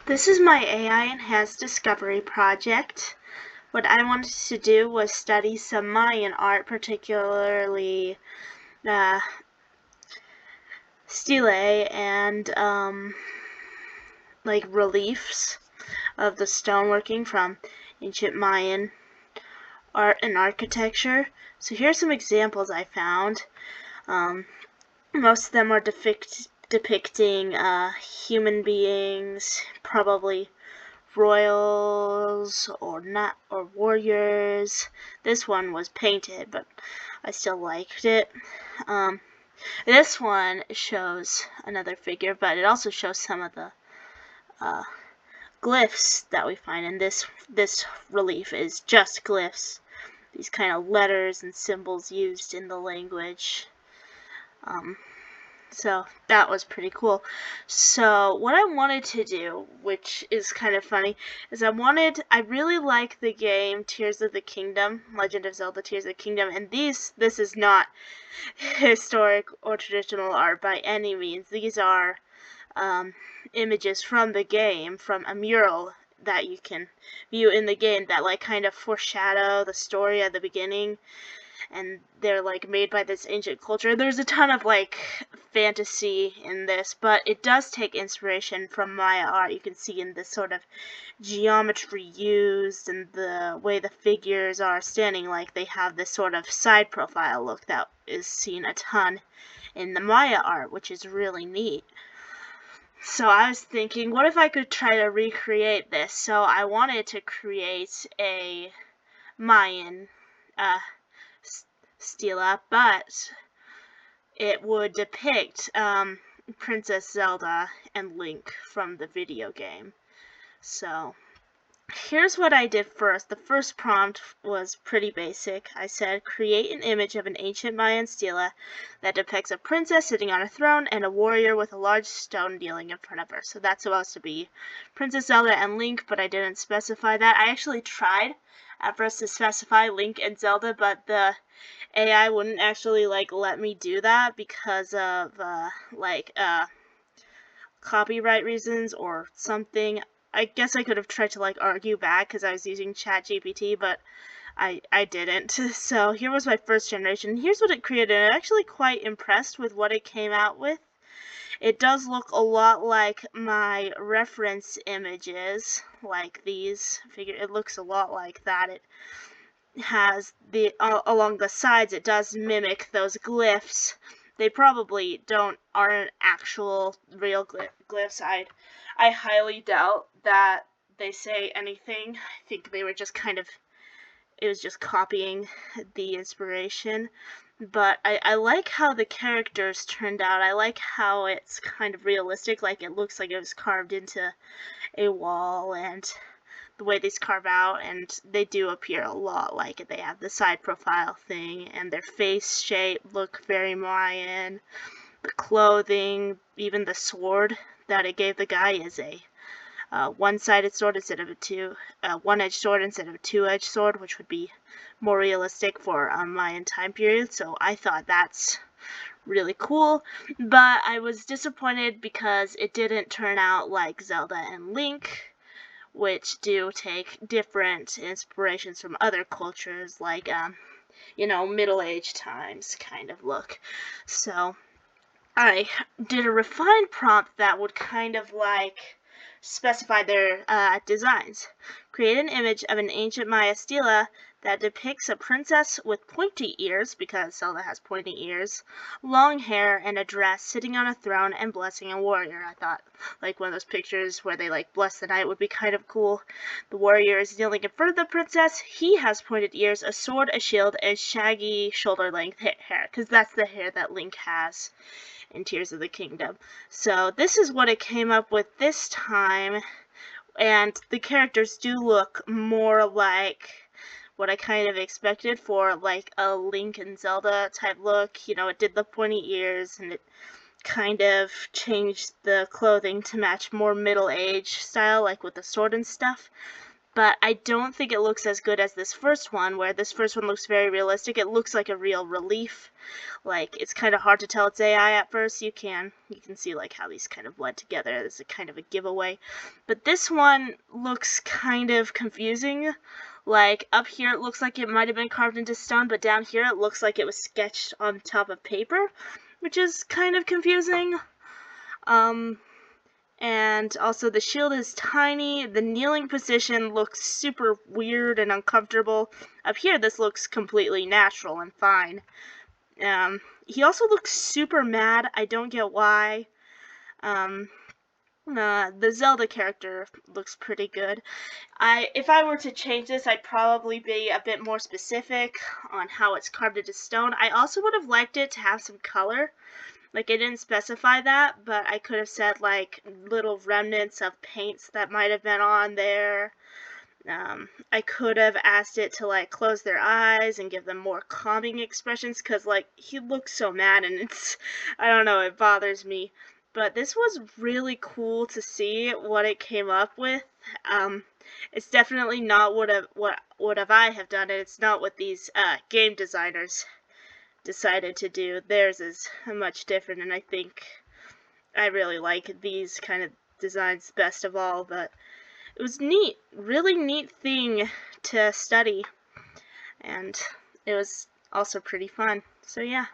This is my AI Enhanced Discovery project. What I wanted to do was study some Mayan art, particularly uh, stele and like reliefs of the stoneworking from ancient Mayan art and architecture. So here's some examples I found. Most of them are depicting human beings, probably royals or not, or warriors. This one was painted, but I still liked it. This one shows another figure, but it also shows some of the glyphs that we find in this relief is just glyphs. These kind of letters and symbols used in the language. So that was pretty cool. So what I wanted to do, which is kind of funny, is I really like the game Tears of the Kingdom, Legend of Zelda Tears of the Kingdom, and this is not historic or traditional art by any means. These are images from the game, from a mural that you can view in the game that like kind of foreshadow the story at the beginning, and they're like made by this ancient culture. There's a ton of like fantasy in this, but it does take inspiration from Maya art. You can see in this sort of geometry used and the way the figures are standing, like they have this sort of side profile look that is seen a ton in the Maya art, which is really neat. So I was thinking, what if I could try to recreate this? So I wanted to create a Mayan stela, but it would depict Princess Zelda and Link from the video game. So here's what I did first. The first prompt was pretty basic. I said, create an image of an ancient Mayan stela that depicts a princess sitting on a throne and a warrior with a large stone kneeling in front of her. So that's supposed to be Princess Zelda and Link, but I didn't specify that. I actually tried at first to specify Link and Zelda, but the AI wouldn't actually like let me do that because of copyright reasons or something. I guess I could have tried to like argue back because I was using ChatGPT, but I didn't. So here was my first generation. Here's what it created. I'm actually quite impressed with what it came out with. It does look a lot like my reference images, like these figure. It looks a lot like that. It has the along the sides. It does mimic those glyphs. They probably aren't actual real glyphs. I highly doubt that they say anything. I think they were just it was just copying the inspiration. But I like how the characters turned out. I like how it's kind of realistic, like it looks like it was carved into a wall, and the way these carve out, and they do appear a lot like it. They have the side profile thing, and their face shape look very Mayan. The clothing, even the sword that it gave the guy is a one-sided sword instead of a one-edged sword instead of a two-edged sword, which would be more realistic for Mayan time period. So I thought that's really cool, but I was disappointed because it didn't turn out like Zelda and Link, which do take different inspirations from other cultures, like Middle Age times kind of look. So I did a refined prompt that would kind of like specify their designs. Create an image of an ancient Maya stela that depicts a princess with pointy ears, because Zelda has pointy ears, long hair, and a dress, sitting on a throne and blessing a warrior. I thought like one of those pictures where they like bless the knight would be kind of cool. The warrior is kneeling in front of the princess. He has pointed ears, a sword, a shield, and shaggy shoulder-length hair, because that's the hair that Link has in Tears of the Kingdom. So this is what it came up with this time, and the characters do look more like what I kind of expected for like a Link and Zelda type look. It did the pointy ears, and it kind of changed the clothing to match more Middle Age style, like with the sword and stuff. but I don't think it looks as good as this first one, where this first one looks very realistic. It looks like a real relief. Like, it's kind of hard to tell it's AI at first. You can see like how these kind of blend together. This is a kind of a giveaway. But this one looks kind of confusing. Like, up here it looks like it might have been carved into stone, but down here it looks like it was sketched on top of paper, which is kind of confusing. And also the shield is tiny. The kneeling position looks super weird and uncomfortable. Up here, this looks completely natural and fine. He also looks super mad. I don't get why. The Zelda character looks pretty good. If I were to change this, I'd probably be a bit more specific on how it's carved into stone. I also would have liked it to have some color. Like, I didn't specify that, but I could have said, like, little remnants of paints that might have been on there. I could have asked it to, like, close their eyes and give them more calming expressions, because, like, he looks so mad, and I don't know, it bothers me. But this was really cool to see what it came up with. It's definitely not what I have done, and it's not what these game designers decided to do. Theirs is much different, and I think I really like these kind of designs best of all. But it was neat, really neat thing to study, and it was also pretty fun. So yeah.